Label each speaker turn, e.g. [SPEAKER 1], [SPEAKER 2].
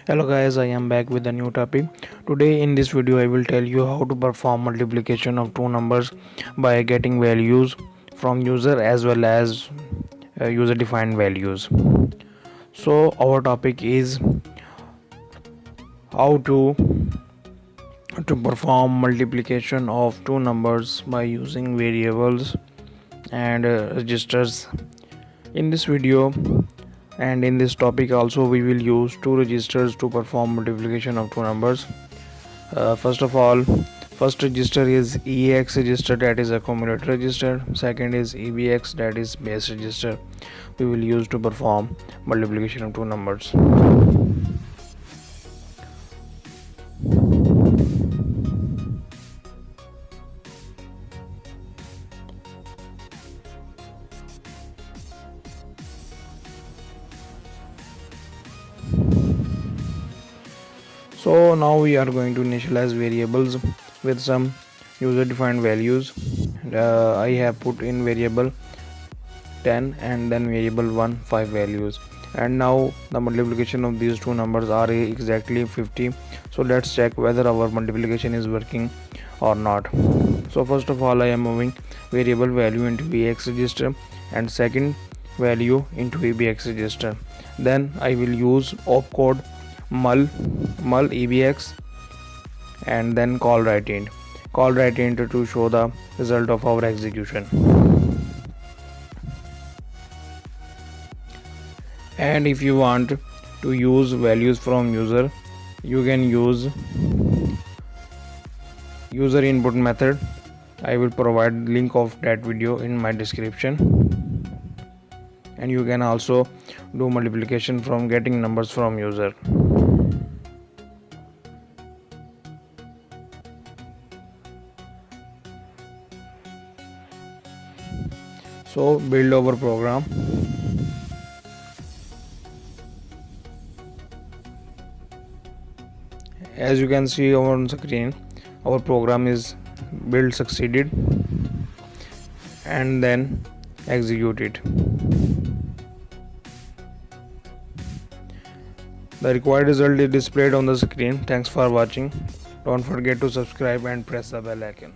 [SPEAKER 1] Hello guys, I am back with a new topic. Today in this video I will tell you how to perform multiplication of two numbers by getting values from user as well as user defined values. So our topic is how to perform multiplication of two numbers by using variables and registers. In this video and in this topic also we will use two registers to perform multiplication of two numbers. First of all, first register is EX register, that is accumulator register. Second is EBX, that is base register. We will use to perform multiplication of two numbers. So now we are going to initialize variables with some user defined values. I have put in variable 10 and then variable 1 5 values, and now the multiplication of these two numbers are exactly 50. So let's check whether our multiplication is working or not. So first of all, I am moving variable value into EX register and second value into EBX register. Then I will use opcode mul EBX and then call write int to show the result of our execution. And if you want to use values from user, you can use user input method. I will provide link of that video in my description. And you can also do multiplication from getting numbers from user. So build our program. As you can see on screen, our program is build succeeded, and then execute it. The required result is displayed on the screen. Thanks for watching. Don't forget to subscribe and press the bell icon.